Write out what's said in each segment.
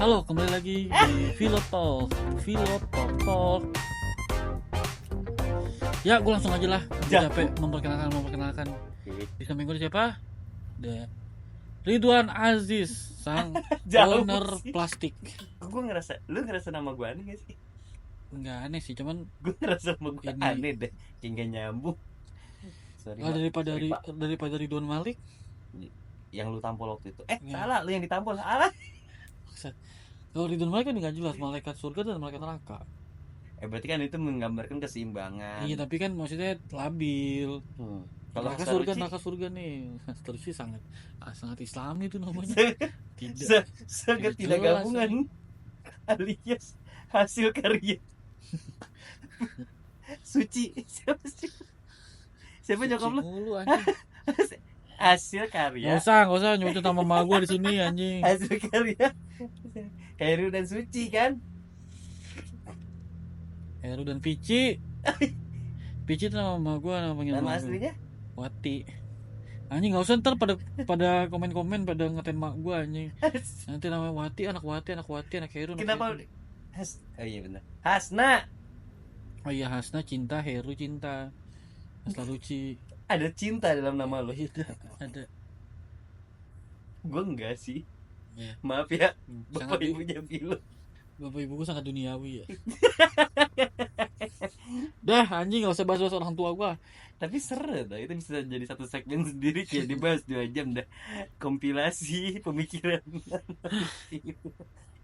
Halo, kembali lagi di Philopol. Ya, gue langsung aja lah. Gue capek memperkenalkan. Di samping gue siapa? The Ridwan Aziz, sang owner plastik. Lu ngerasa nama gue aneh gak sih? Enggak aneh sih, cuman Gue ngerasa nama gue ini aneh deh, kayak gak nyambung. daripada Ridwan Malik yang lu tampol waktu itu. Ya. Salah, lu yang ditampol. Salah. Kalau Ridwan Malik kan nggak jelas, malaikat surga dan malaikat neraka. Berarti kan itu menggambarkan keseimbangan. Iya, tapi kan maksudnya labil. Kalau neraka surga nih, Staruci sangat Islami itu namanya. Sangat tidak gabungan alias hasil karya. Suci. Siapa nyokap lu? Hasil karya. Nggak usah nyebut nama mama gue di sini anjing. Hasil karya Heru dan Suci kan? Heru dan Pici. Pici itu nama mama gue, nama panggil nama aslinya Wati. Anjing nggak usah ntar pada komen pada ngatain mak gue anjing. Nanti nama Wati, anak Heru. Kenapa? Oh iya benar. Hasna. Oh iya, Hasna cinta, Heru cinta. Staruci. Ada cinta dalam nama lo? Ada. Gue enggak sih. Yeah. Maaf ya, bapak ibunya film. Bapak ibuku sangat duniawi ya. Dah anjing, gak usah bahas orang tua gua. Tapi seru tuh, itu bisa jadi satu segmen sendiri kayak dibahas 2 jam dah. Kompilasi pemikiran.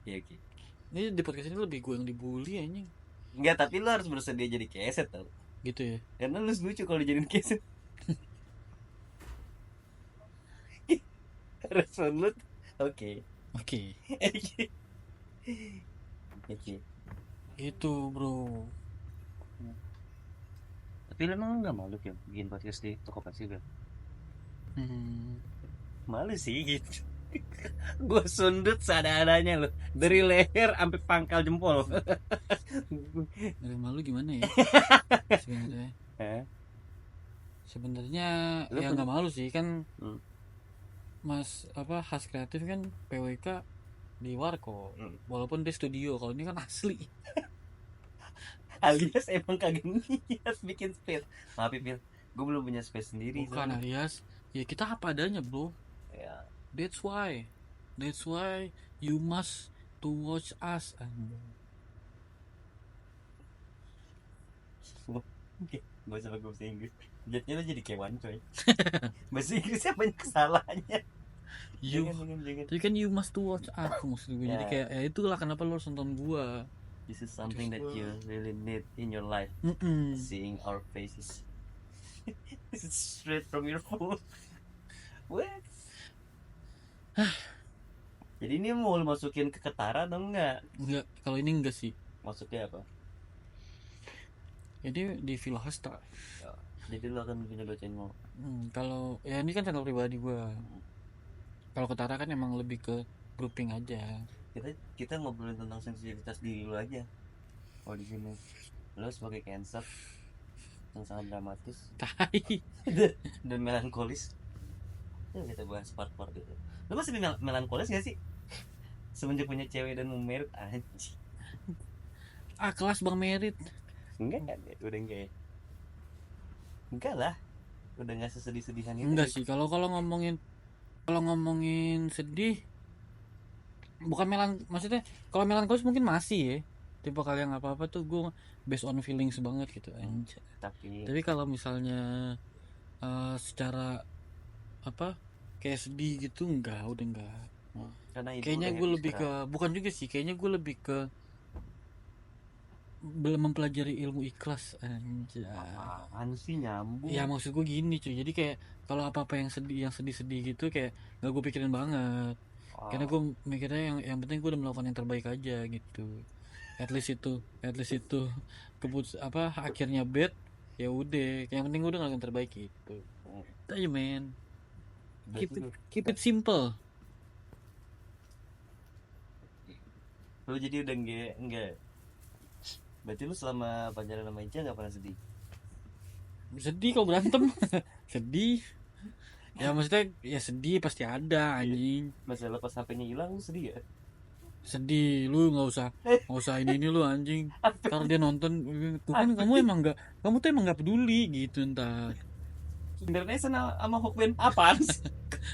Ya oke. Ini di podcast ini lebih gue yang dibully anjing. Enggak, tapi lo harus bersedia jadi keset tau. Gitu ya. Karena lu lucu kalau dijadiin keset. Respon lu Oke. Itu bro. Tapi lu emang gak malu ya bikin podcast di Tokopedia kan? Malu sih gitu. Gue sundut seadanya loh, dari leher sampai pangkal jempol. Dari malu gimana ya? Sebenarnya ya nggak malu sih kan. Mas khas kreatif kan PWK di Warko, walaupun di studio. Kalau ini kan asli. Alias emang kagak niat bikin space. Maaf ya, Pil, gue belum punya space sendiri. Bukan soalnya. Alias ya kita apa adanya bro ya. That's why you must to watch us. Oke, gak usah pakai bahasa Inggris. Jadinya lo jadi kewan coy. Bahasa Inggrisnya banyak kesalahannya. Jangan. Jadi kan you must to watch us maksud gue. Jadi kayak ya itulah kenapa lo harus nonton gua. This is something that you really need in your life. Seeing our faces. This is straight from your phone. What? Jadi ini mau masukin ke Ketara atau enggak? Enggak, kalau ini enggak sih. Maksudnya apa? Jadi di Villa Hasta. Jadi lo akan punya bacain mau. Kalau ya ini kan channel pribadi gua. Kalau Ketara kan emang lebih ke grouping aja. Kita ngobrolin tentang sensitivitas diri lo aja. Oh di sini. Lo sebagai Cancer yang sangat dramatis. Dan melankolis. Ya kita bahas part-part itu. Lo masih melankolis gak sih? Semenjak punya cewek dan mau merit anjing. Kelas Bang Merit. Enggak, udah enggak ya. Enggak lah. Udah enggak sesedih-sedihan itu. Enggak sih, kalau ngomongin sedih bukan maksudnya kalau melankolis mungkin masih ya. Tipe kalian apa-apa tuh gue based on feelings banget gitu anjir. Tapi kalau misalnya secara kayak sedih gitu udah enggak. Kayaknya gue lebih ke bukan juga sih, kayaknya gue lebih ke belum mempelajari ilmu ikhlas anjir. Apaan sih nyambung? Ya maksud gue gini cuy, jadi kayak kalau apa-apa yang sedih gitu kayak gak gue pikirin banget. Karena gue mikirnya yang penting gue udah melakukan yang terbaik aja gitu. At least itu akhirnya bad ya udah, yang penting gue udah ngelakuin yang terbaik gitu. Ayo men, keep it simple. Lu jadi udah enggak. Berarti lu selama pacaran sama Ica gak pernah sedih? Sedih kalau berantem. Sedih. Ya maksudnya ya sedih pasti ada anjing. Masalah pas HP-nya hilang lu sedih ya? sedih lu, nggak usah ini lu anjing, ntar dia nonton tuh kan kamu tuh emang nggak peduli gitu ntar. Indonesia sama Hokben apaan sih?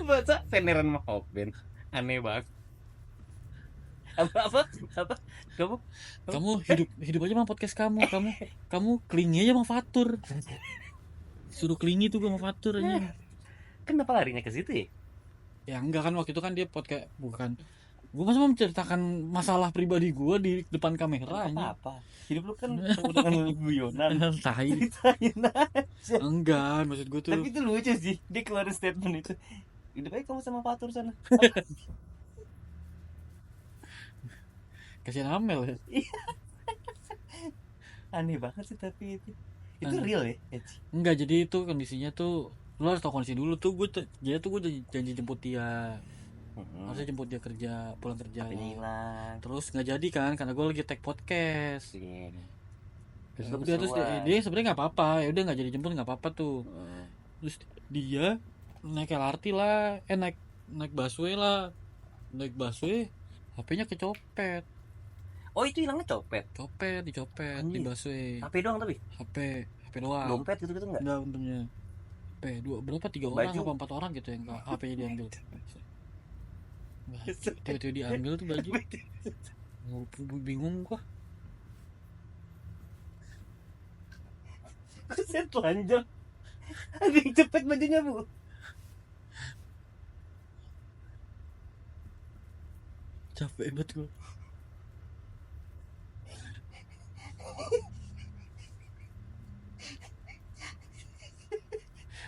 Baca Veneran sama Hokben aneh banget. Apa Kamu hidup aja sama podcast kamu kelingi aja sama Fatur, suruh kelingi tuh sama Fatur aja. Kenapa larinya ke situ ya? Ya enggak kan, waktu itu kan dia podcast, bukan gue masa mau menceritakan masalah pribadi gue di depan kamera aja. Apa hidup lu kan udah kan guyonan. Tai. Ceritain aja. Enggak, maksud gue tuh Tapi itu lucu sih, dia keluarin statement itu. Hidup aja kamu sama Fatur sana. kasihan Amel ya. Aneh banget sih tapi itu Aneh. real ya? Enggak, jadi itu kondisinya tuh lu harus tau kondisi dulu tuh. Jadi tuh gue janji jemput dia, harusnya jemput dia pulang kerja. HP-nya hilang. Terus nggak jadi kan karena gue lagi tag podcast. Terus Terus dia sebenarnya nggak apa-apa, ya udah nggak jadi jemput nggak apa-apa tuh. Terus dia naik LRT lah, naik busway lah, HP-nya kecopet. Oh itu hilangnya dicopet di busway. HP doang tapi? HP doang. Dompet gitu enggak? Enggak untungnya. HP 3 orang apa 4 orang gitu yang HP-nya diambil. Tiba-tiba diambil tuh baju. Bingung gua. Saya telanjang. Ada yang cepet bajunya bu. Capek banget gua.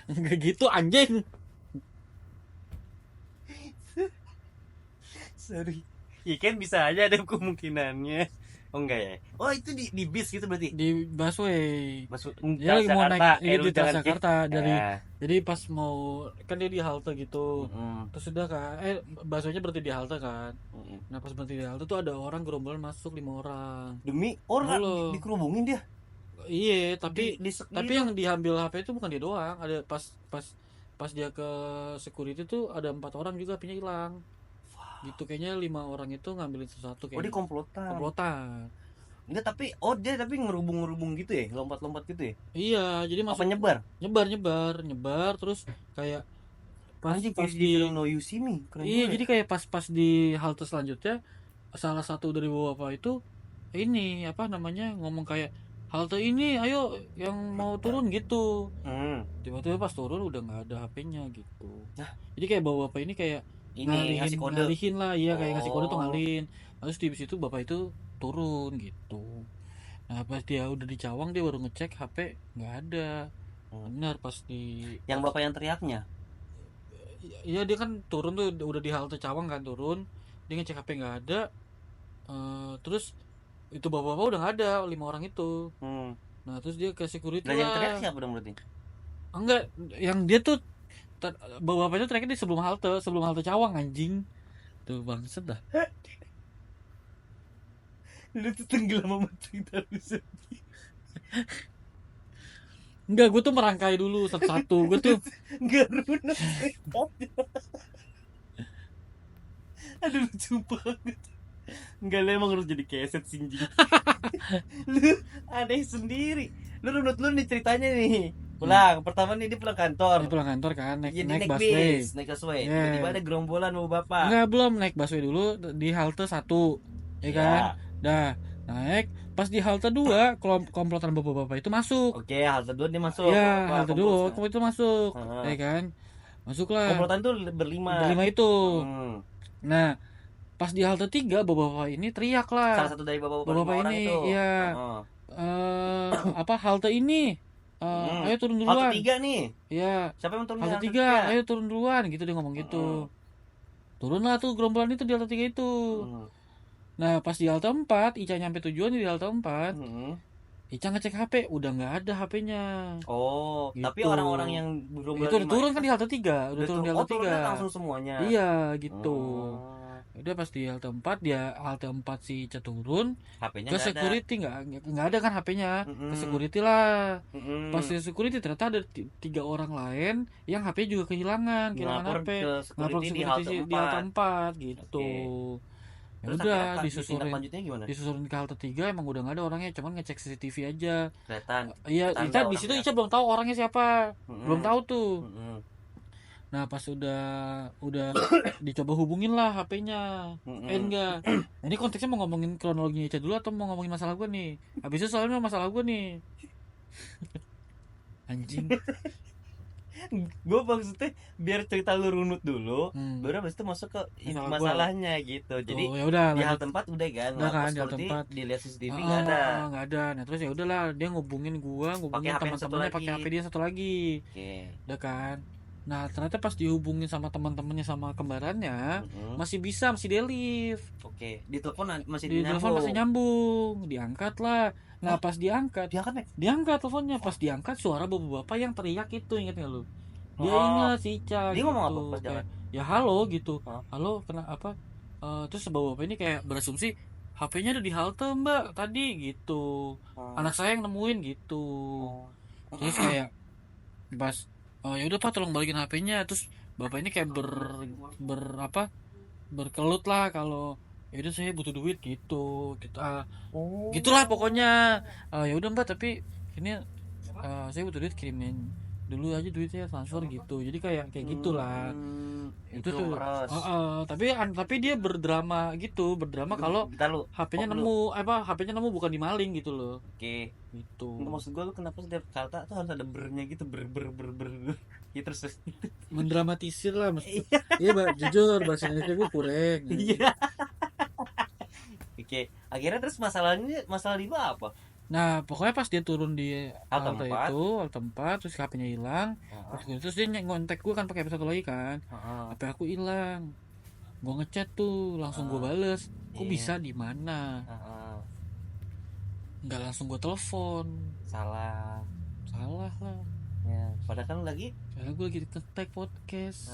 Enggak gitu anjing. Sorry. Ya kan bisa aja ada kemungkinannya. Oh enggak ya? Oh itu di bis gitu berarti? Di busway. Dia lagi mau naik di Transjakarta dari. Jadi pas mau kan dia di halte gitu. Terus sudah kan busway-nya berarti di halte kan. Nah pas berhenti di halte tuh ada orang gerombolan masuk 5 orang. Demi orang dikerubungin dia. Iya, tapi yang diambil HP itu bukan dia doang. Ada pas dia ke security tuh ada 4 orang juga HP-nya hilang. Gitu kayaknya 5 orang itu ngambilin sesuatu kayak. Oh, di komplotan. Enggak, tapi dia ngerubung gitu ya, lompat gitu ya. Iya, jadi masuk. Apa nyebar terus kayak pas di film No You See Me. Iya, jadi kayak pas di halte selanjutnya salah satu dari bapak itu ini apa namanya ngomong kayak halte ini ayo yang mau turun gitu. Tiba-tiba pas turun udah nggak ada HP-nya gitu. Jadi kayak bapak ini kayak ngalihin lah, iya kayak ngasih kode tuh ngalihin. Terus di situ bapak itu turun gitu. Nah pas dia udah di Cawang dia baru ngecek HP nggak ada. Benar pas di yang bapak yang teriaknya. Iya dia kan turun tuh udah di halte Cawang kan, turun dia ngecek HP nggak ada. Terus itu bapak-bapak udah nggak ada 5 orang itu. Nah terus dia ke security lah. Yang teriak siapa dong berarti? Enggak, yang dia tuh bapak-bapak itu teriaknya di sebelum halte Cawang anjing. Tuh bangset dah. Lu tuh tenggelam sama cerita lu sendiri. Enggak, gue tuh merangkai dulu satu-satu. Gue tuh enggak runek. Aduh lucu banget. Enggak, lu emang harus jadi keset sinjing. Lu aneh sendiri. Lu runut lu nih ceritanya nih. Pertama nih dia pulang kantor. Kan naik busway. Tiba-tiba ada gerombolan bawa bapak. Enggak, belum naik busway dulu di halte 1. Ya kan? Dah, naik pas di halte 2 komplotan bapak-bapak itu masuk. Oke, halte 2 dia masuk. Iya, halte 2 itu masuk. Ya kan? Masuklah. Komplotan tuh berlima itu. Nah, pas di halte 3 bapak-bapak ini teriak lah. Salah satu dari bapak-bapak ini itu. Iya. Apa halte ini? Ayo turun duluan. Halte 3 nih. Iya. Siapa yang turun? Halte 3, ayo turun duluan gitu dia ngomong gitu. Turunlah tuh gerombolan itu di halte 3 itu. Nah, pas di halte 4, Ica nyampe tujuan di halte 4. Ica ngecek HP, udah nggak ada HP-nya. Oh, gitu. Tapi orang-orang yang itu udah turun kan di halte 3, udah turun di halte 3. Langsung semuanya. Iya, gitu. Udah pas di halte 4 si Ica turun, HP-nya ke security nggak ada kan HP-nya. Ke security lah. Pas di security ternyata ada 3 orang lain yang HP juga kehilangan HP. Lapor ke security di halte 4 gitu. Ya Terus udah akhirnya disusurin, lanjutnya gimana? disusurin ke halte 3, emang udah nggak ada orangnya, cuman ngecek CCTV aja. Kelihatan Iya, tanda Ica di situ orangnya. Ica belum tahu orangnya siapa, belum Mm-mm. tahu tuh. Mm-mm. Nah pas udah dicoba hubungin lah HP-nya. Mm-mm. Enggak, ini konteksnya mau ngomongin kronologinya Ica dulu atau mau ngomongin masalah gue nih? Habis itu soalnya masalah gue nih. Anjing. Gue maksudnya biar cerita lu runut dulu, Hmm, baru habis itu masuk ke inti masalah gue. masalahnya gitu. Jadi Oh ya udah di hal lanjut. tempat udah kan Udah kan ngelapor di seperti tempat. dilihat CCTV nggak ada. Ah, nggak ada. Nah terus ya udahlah, dia ngubungin gua, Pakai ngubungin HP yang satu teman-temannya lagi. pakai HP dia satu lagi. Oke. Udah kan. Nah ternyata pas dihubungin sama teman-temannya sama kembarannya Mm-mm. masih bisa, masih delive. Oke. Di telepon masih Di telepon masih nyambung, diangkat lah. Nah Hah? pas diangkat, Diangkat nih. diangkat teleponnya, pas diangkat suara bapak-bapak yang teriak itu, inget nggak lu? Dia Oh. ingat si Ica Dia gitu, ngomong apa pas kayak jalan? ya halo gitu, Hah? halo kenapa? Terus bapak-bapak ini kayak berasumsi HP-nya ada di halte mbak tadi gitu, Oh. anak saya yang nemuin gitu. Oh. Terus kayak pas ya udah pak tolong balikin HP-nya. Terus bapak ini kayak ber apa berkelut lah kalau ya udah saya butuh duit gitu gitu, Oh. gitulah pokoknya. Ya udah mbak tapi ini saya butuh duit, kirimin dulu aja duitnya transfer gitu, jadi kayak gitulah. Itu tuh meres. tapi dia berdrama gitu, berdrama kalau Bentar lu. HP-nya Stop dulu. nemu HP-nya nemu bukan dimaling gitu loh. Oke. Gitu Nggak, maksud gue lu kenapa setiap kata tuh harus ada bernya gitu, ber gitu terus. mendramatisir lah mas. Iya. Iya mbak, jujur bahasa Indonesia gue kurang. Iya. Oke, akhirnya terus masalah di lu apa? Nah pokoknya pas dia turun di Halte halte 4. itu, halte 4, terus HP-nya hilang. Terus dia ngontek gue kan pakai HP satu lagi kan, HP aku hilang. Gue ngechat tuh, langsung gue bales, kok Iya. bisa di mana? Nggak langsung gue telepon. Salah Salah lah. ya, padahal kan lagi. Karena gue lagi nge-tag podcast.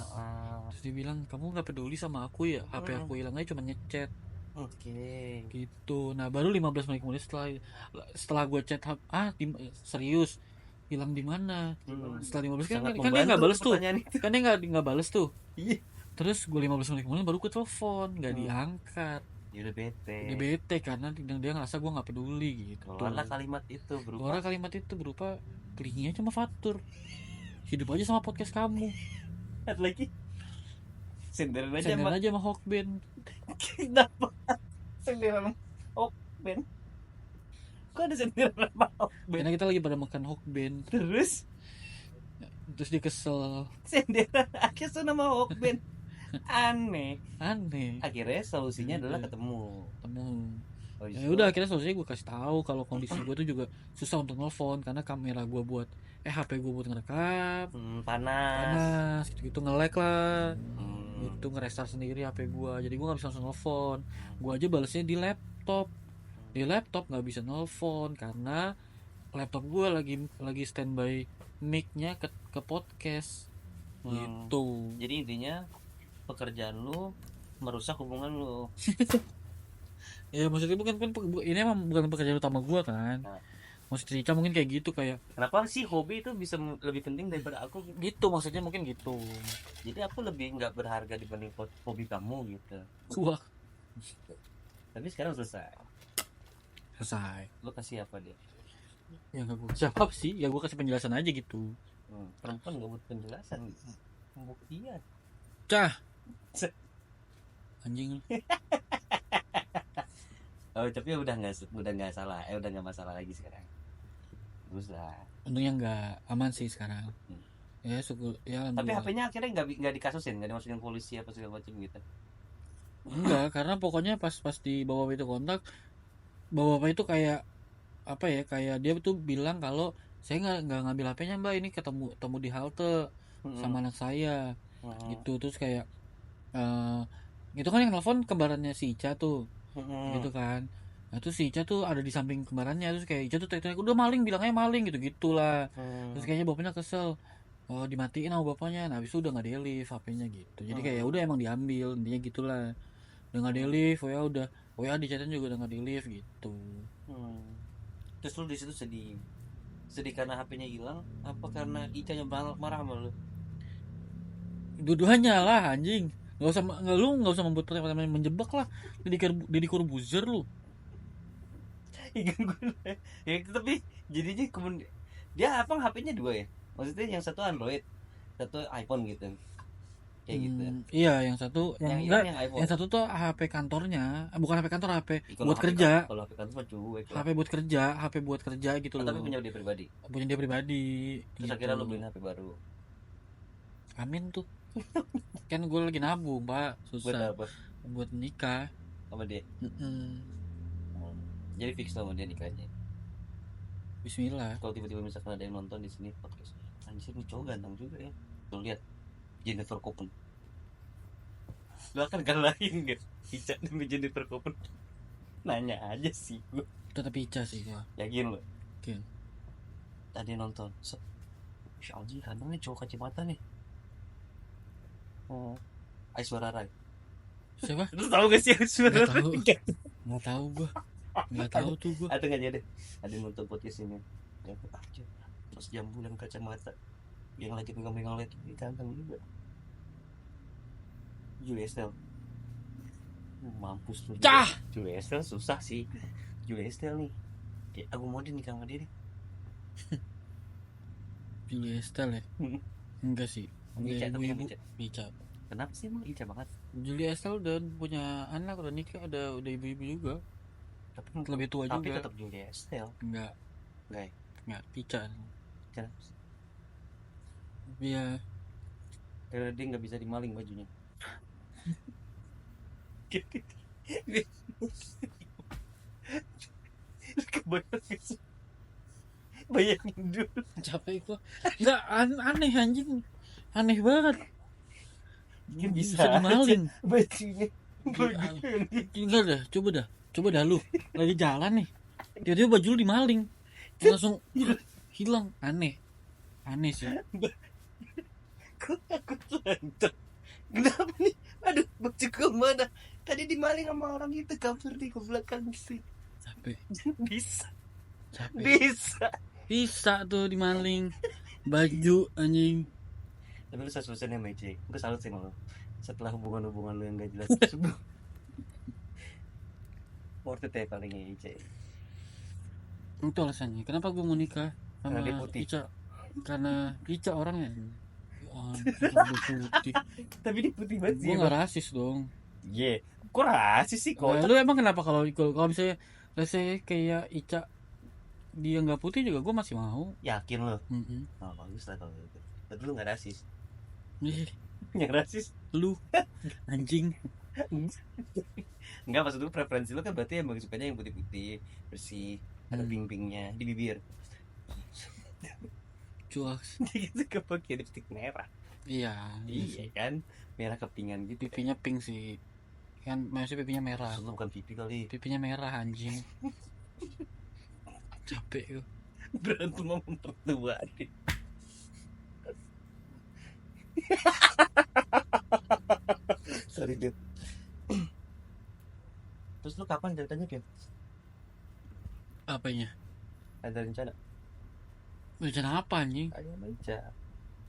Terus dia bilang, kamu nggak peduli sama aku ya? HP aku hilang aja cuma ngechat. Oke. Gitu. Nah baru 15 menit kemudian setelah gue chat, serius hilang di mana? Setelah 15 kan dia nggak bales tuh. Kan dia nggak bales tuh. Iya. Terus gue 15 menit kemudian baru gue telepon, nggak diangkat. Dia udah bete. Dia bete karena dia ngerasa gue nggak peduli gitu. Keluarlah kalimat itu berupa kelingnya cuma Fatur. Hidup aja sama podcast kamu. Ada lagi. Senderan Senderan aja sama Hokben. Kenapa? Senderan Hokben. Kok ada senderan sama Hokben? Karena kita lagi pada makan Hokben. Terus dia kesel. senderan akhirnya nama Hokben. Aneh. Akhirnya solusinya adalah ketemu. Ya udah akhirnya solusinya gue kasih tahu kalau kondisi gue tuh juga susah untuk nelfon karena kamera gue buat HP gue buat ngerekam panas gitu nge-lag lah, itu nge-restart sendiri HP gue, jadi gue nggak bisa langsung nelfon. Gue aja balesnya di laptop nggak bisa nelfon karena laptop gue lagi standby mic-nya ke podcast gitu. Jadi intinya pekerjaan lu merusak hubungan lu. Ya maksudnya ini emang bukan pekerjaan utama gue kan. Maksud Cica mungkin kayak gitu, kayak kenapa sih hobi itu bisa lebih penting daripada aku gitu, maksudnya mungkin gitu. Jadi aku lebih nggak berharga dibanding hobi kamu gitu. Wah. Tapi sekarang selesai. Lu kasih apa dia? Ya nggak gue jawab sih, ya gue kasih penjelasan aja gitu. Perempuan nggak butuh penjelasan, pembuktian. Anjing. Oh tapi udah nggak salah, udah nggak masalah lagi sekarang. Bagus lah. Untungnya nggak, aman sih sekarang. Ya syukur ya. Tapi HP-nya akhirnya nggak dikasusin, nggak dimasukin polisi apa segala macam gitu. Enggak, karena pokoknya pas di bapak itu kontak, bapak itu kayak apa ya, kayak dia tuh bilang kalau saya nggak ngambil HP-nya mbak, ini ketemu di halte sama anak saya gitu. Terus kayak gitu kan yang telepon kembarannya si Ica tuh gitu kan. Nah terus si Ica tuh ada di samping kembarannya, terus kayak Ica tuh teriak udah maling, bilangnya maling gitu gitulah. Terus kayaknya bapaknya kesel, dimatiin sama bapaknya. Nah habis itu udah nggak delete HP-nya gitu, jadi kayak udah emang diambil, intinya gitulah. Udah nggak delete, WA di chatin juga udah nggak delete gitu. Terus lu di situ sedih karena HP-nya hilang apa karena Ica yang marah sama lu? Dua-duanya lah anjing. Nggak usah membuat pertanyaan menjebak lah. Deddy Corbuzier lu. Ya tapi jadinya kemudian dia apa HP-nya 2 ya, maksudnya yang satu Android satu iPhone gitu kayak gitu. Iya, yang satu yang enggak, yang iPhone. yang satu tuh HP kantornya, bukan HP kantor, HP Kalau buat HP kerja. Kalau HP kantor mah cuek lah. HP buat kerja gitu loh. Tapi punya dia pribadi. Punya dia pribadi. Terus gitu. akhirnya lu beliin HP baru. Amin tuh. Kan gue lagi nabung, Pak. Susah. Buat apa? Buat nikah Sama dia. Jadi fix sama dia nikahnya. Bismillah. Kalau tiba-tiba misalkan ada yang nonton di sini podcast, anjir nih cowok ganteng juga ya. Tuh lihat Jennifer Copen. Lu akan galain gak? Ica demi Jennifer Copen. Nanya aja sih gue. Tetap Ica sih gua. Yakin lo? Yakin. Tadi nonton. Si Alji ganteng nih cowok kacamata nih. Aishwarya Rai. Siapa? Lu tahu gak sih Aishwarya Rai? Nggak tahu gua. Nggak tahu tuh gua. Atau nggak jadi? Ada nonton podcast ini. Ya aja. Terus jambu yang kacamata. Yang lagi pegang-pegang LED ini ganteng juga. Julia Estelle. Mampus lu. Cah. Julia Estelle susah sih. Julia Estelle nih. Kayak aku mau nikah sama dia nih. Julia Estelle ya? Enggak sih. Ica tapi kan Ica. Kenapa sih emang Ica banget? Julia Estelle udah punya anak, udah nikah, udah ibu-ibu juga. Tapi lebih tua tapi juga. Tapi tetap Julia Estelle. Enggak. Ica. Kenapa? Iya. Karena dia nggak bisa dimaling bajunya. Bayangin dulu. Capek gua. Enggak, aneh anjing. Aneh banget. Bisa dimaling bajunya. Enggak dah, coba dah lu lagi jalan nih, tiba-tiba baju lu dimaling, langsung hilang. Aneh sih. Kok aku lancar? Kenapa nih? Aduh, baju gue mana? Tadi dimaling sama orang itu, kabur di ke belakang sih. Capek. Bisa tuh dimaling baju anjing. Tapi lu susah-susahnya sama Ice. Gue salut sih sama lu. Setelah hubungan-hubungan lu yang gak jelas tersebut. Worth it ya palingnya Ice. Itu alasannya kenapa gue mau nikah sama Ica. Karena Ica orangnya putih. Tapi dia putih banget sih. Gue gak rasis dong. Iya. Kok rasis sih? Lu emang kenapa kalau misalnya kayak Ica dia nggak putih juga gue masih mau. Yakin lo? Oh, bagus lah kalau gitu. Tapi lu nggak rasis. Yang rasis lu anjing. Enggak, maksud gue preferensi lu kan berarti emang sukanya yang putih-putih, bersih, ada ping-pingnya di bibir. Cuaks. Gitu kepake lipstick merah. Iya kan, merah kepingan gitu. Pipinya pink sih. Kan maksudnya pipinya merah. Lu bukan pipi kali. Pipinya merah anjing. Capek gue. Berantem sama mertua deh. Sorry Dit. Terus lu kapan ceritanya Kim? Apanya? Ada rencana? Rencana apa anjing? Ayo baca.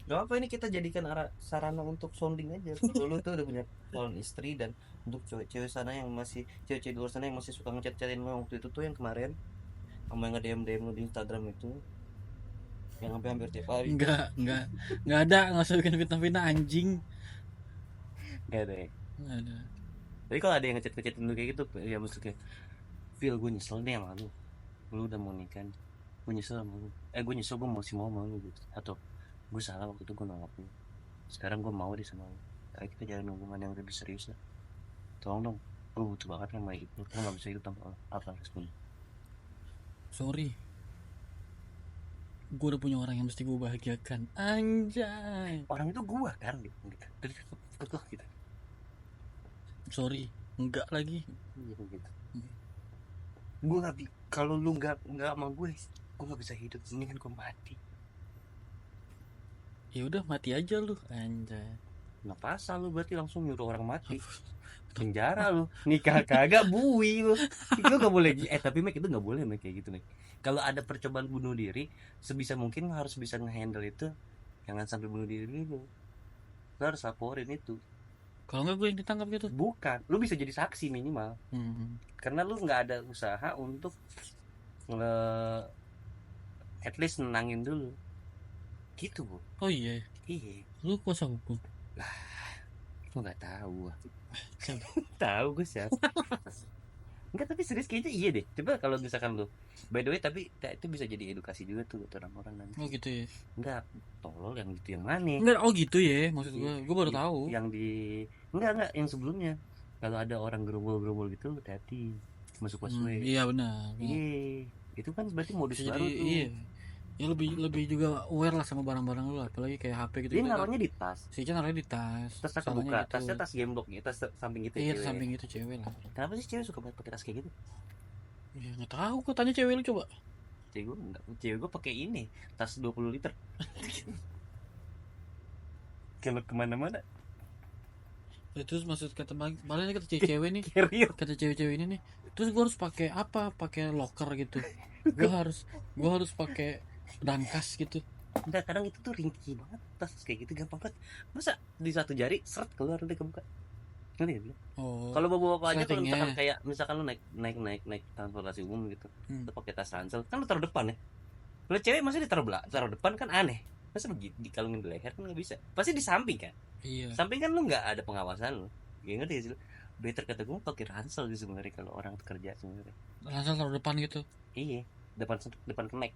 Gak apa ini kita jadikan sarana untuk sounding aja. Lu tuh udah punya calon istri, dan untuk cewek-cewek sana yang masih, cewek-cewek di luar sana yang masih suka ngechat-chatin lu waktu itu tuh yang kemarin, sama yang nge-DM lu di Instagram itu, yang hampir tiap hari. Enggak ada, nggak usah bikin fitnah anjing. Nggak ada. Tapi kalau ada yang ngechat-ngechatin lu kayak gitu, ya maksudnya, Phil, gue nyesel nih sama lu udah mau nikah, gue nyesel sama lu, gue nyesel gue masih mau sama lu gitu, atau gue salah waktu itu gue nolak lu, sekarang gue mau deh sama lu, ayo kita jalan hubungan yang lebih serius lah, tolong dong, gue butuh banget sama hidup lu, gue gak bisa hidup tanpa lo. Apa responnya? Sorry, gue udah punya orang yang mesti gue bahagiakan. Anjay, orang itu gue kan gitu. Sorry, enggak lagi gitu. Gue gak, kalau lu gak sama gue gak bisa hidup, ini kan gue mati. Ya udah mati aja lu, anjay. Nggak pasal lu berarti langsung nyuruh orang mati. Penjara lu, nikah kagak bui lu. Itu nggak boleh. Tapi Mek itu nggak boleh Mek kayak gitu Mek. Kalau ada percobaan bunuh diri, sebisa mungkin harus bisa ngehandle itu, jangan sampai bunuh diri dulu. Lu harus laporin itu. Kalau nggak gue yang ditangkap gitu. Bukan, lu bisa jadi saksi minimal. Karena lu nggak ada usaha untuk at least nenangin dulu. Gitu, Bu. Oh iya. Lu kuasa hukum? Lah, lu nggak tahu. Tahu gue siapa. Enggak, tapi serius kayaknya iya deh. Coba kalau misalkan lu, by the way, tapi itu bisa jadi edukasi juga tuh buat orang-orang nanti. Oh gitu ya. Enggak, tolol yang gitu yang mana? Enggak, oh gitu ya. Maksud gue baru tahu. Yang di enggak yang sebelumnya. Kalau ada orang gerombol gitu, hati-hati. Masuk busway. Iya benar. Iya. Itu kan berarti modus jadi, baru tuh. Iya. Ya lebih juga aware lah sama barang-barang lu lah, apalagi kayak HP gitu. Dia naruhnya di tas. Si Chan naruhnya di tas. Tas kebuka, gitu. Tasnya tas gembok gitu, tas samping gitu. Iya, samping gitu cewek lah. Kenapa sih cewek suka banget pakai tas kayak gitu? Ya nggak tahu, kok tanya cewek lu coba. Cewek gue pakai ini, tas 20 liter. Kalau kemana-mana. Terus maksud kata cewek nih, kata cewek-cewek ini nih, terus gue harus pakai apa? Pakai locker gitu. gue harus pakai brankas gitu. Enggak, kadang itu tuh ringkih banget, tas kayak gitu gampang banget. Masa di satu jari seret keluar udah kebuka. Ngerti ya? Kalau bawa aja, kalau misalkan lu naik transportasi umum gitu, lu pakai tas ransel, kan lu taruh depan ya. Kalau cewek masa taruh depan kan aneh. Masa lu dikalungin di leher kan nggak bisa. Pasti di samping kan. Iya. Samping kan lu nggak ada pengawasan lu. Ya ngerti sih lu. Better kata gue pakai ransel sih sebenarnya kalau orang kerja sebenarnya. Ransel taruh depan gitu. Iya, depan kenek.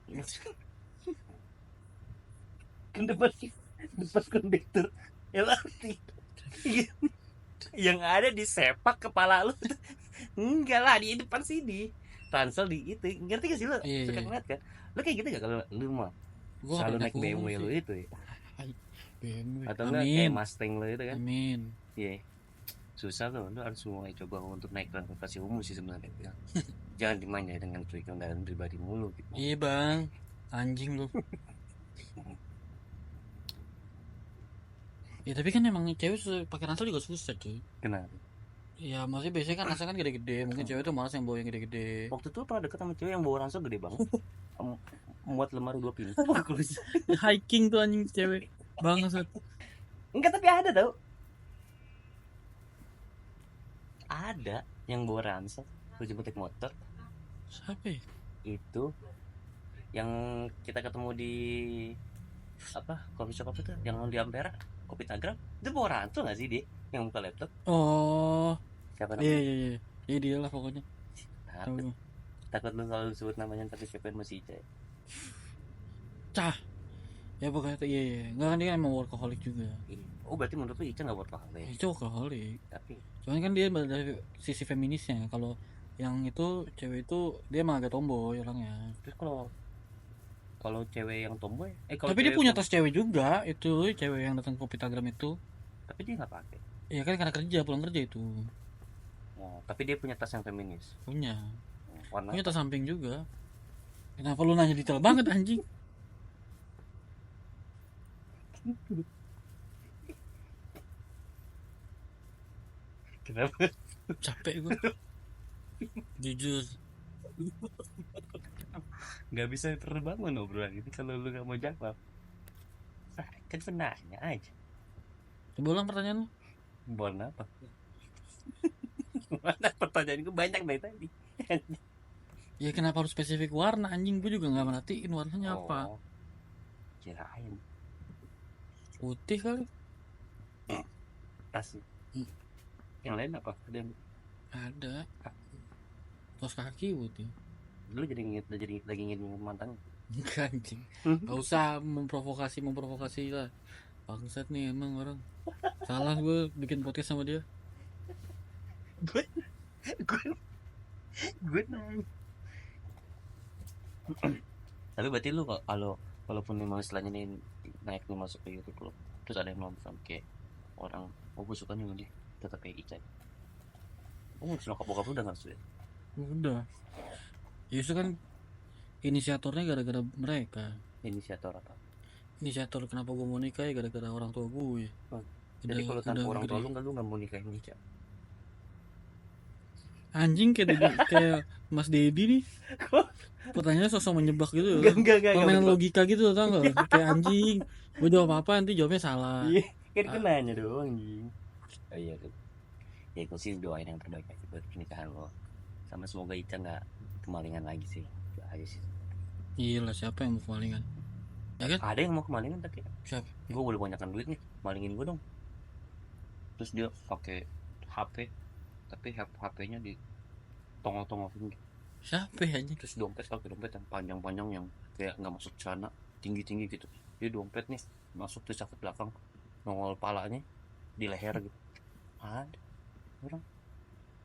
Kan depan kondektur LRT. Yang ada di sepak kepala lu. Enggak lah, di depan sini. Ransel di itu. Ngerti gak sih lu? Suka ngeliat kan? Lu kayak gitu gak kalau lu mah? Selalu naik BMW lu itu ya? BMW. Atau enggak kayak Mustang lu itu kan? Amin. Iya. Susah tuh, lu harus mulai coba untuk naik transportasi umum sih sebenarnya. Jangan dimanja dengan kendaraan pribadi mulu gitu. Iya bang, anjing lu. Ya tapi kan emang cewek pakai ransel juga susah cuy. Kenapa? Ya maksudnya biasanya kan ransel kan gede-gede. Mungkin cewek tuh malas yang bawa yang gede-gede. Waktu itu pernah deket sama cewek yang bawa ransel gede banget. Muat lemari 2 pintu. Hiking tuh anjing cewek banget. Enggak, tapi ada tau. Ada yang bawa ransel, lu jemput naik motor. Siapa ya? Itu yang kita ketemu di apa? Coffee shop apa tuh? Yang di Ampera, Kopi Tagram. Itu bawa ransel gak sih dia? Yang buka laptop. Oh. Siapa namanya? Iya. Iya dia lah pokoknya. Takut lu kalau sebut namanya tapi siapa masih Ica. Cah. Ya pokoknya iya. Enggak kan dia emang workaholic juga. Oh berarti menurut lu Ica gak workaholic? Ica workaholic. Tapi cuman kan dia dari sisi feminisnya. Kalau yang itu cewek itu dia emang agak tomboy orangnya. Terus kalau cewek yang tomboy, tapi dia punya tas cewek juga itu, cewek yang datang ke Kopi Tagram itu. Tapi dia nggak pakai. Iya kan karena kerja, pulang kerja itu. Oh, tapi dia punya tas yang feminis. Punya. Warna punya tas samping juga. Kenapa lu nanya detail banget anjing? Kenapa? Capek gue. Jujur. Gak bisa terbangun obrolan ini kalau lu gak mau jawab. Kan penanya aja. Coba ulang pertanyaan lu. Warna apa? Mana pertanyaan gue banyak dari tadi. Ya kenapa harus spesifik warna anjing? Gue juga gak merhatiin warnanya apa. Kirain putih kali. Tas. Yang lain apa? Ada. Kaos kaki putih. Lu jadi lagi ingin mantan? Enggak anjing. Gak usah memprovokasi lah. Bangsat nih emang orang. Salah gue bikin podcast sama dia. Gue tapi berarti lu walaupun memang istilahnya nih naik nih masuk ke YouTube lo, terus ada yang nonton kayak orang, gue suka nih sama dia, tetap kayak Ica. Nyokap bokap lu udah nggak suka? Udah. Justru kan inisiatornya gara-gara mereka. Inisiator apa? Inisiator kenapa gue mau nikah ya gara-gara orang tua gue. Jadi kalau tanpa orang tua lu nggak mau nikahin Ica? Anjing kayak Mas Dedi nih. Pertanyaannya sosok menjebak gitu. Enggak. Permainan logika gitu tau gak? Kayak anjing. Gue jawab apa nanti jawabnya salah. Iya, kan nanya doang anjing. Iya tuh. Ya gue sih doain yang terbaik aja buat pernikahan lo. Sama semoga Ica nggak kemalingan lagi sih. Itu aja sih. Iya lah, siapa yang mau kemalingan? Ya kan? Ada yang mau kemalingan tapi Siapa? gue boleh banyakan duit nih, malingin gue dong. Terus dia pakai HP, tapi HP-nya di tongol-tongolin gitu. Siapa aja? Terus dompet pakai dompet yang panjang-panjang yang kayak nggak masuk celana, tinggi-tinggi gitu. Dia dompet nih masuk di saku belakang, nongol palanya di leher gitu. Ada orang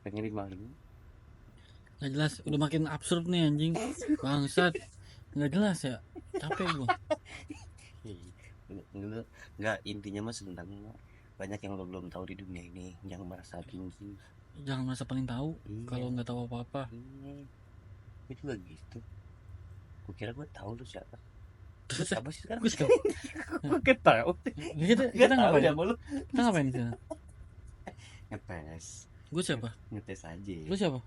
pengen dimalingin. Nggak jelas, udah makin absurd nih anjing. Bangsat. Nggak jelas ya. Capek gue. Nggak, intinya mah sebenarnya banyak yang lo belum tahu di dunia ini. Jangan merasa tinggi, Jangan merasa paling tahu. Iya. Kalau nggak tahu apa-apa. Gue juga gitu. Gue kira gue tahu lu siapa. Terus Apa sih sekarang? gue sekarang Gue tahu. kita ngapain? Sama lu. Kita ngapain di sana? Ngetes. Gue siapa? Ngetes aja. Lu siapa?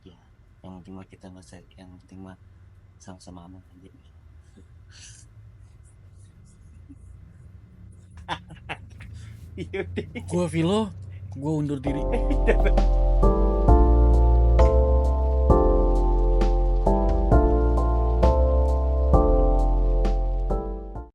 Ya, yang penting mah kita masa, yang penting mah sama-sama aman aja. Gue Vilo, gue undur diri.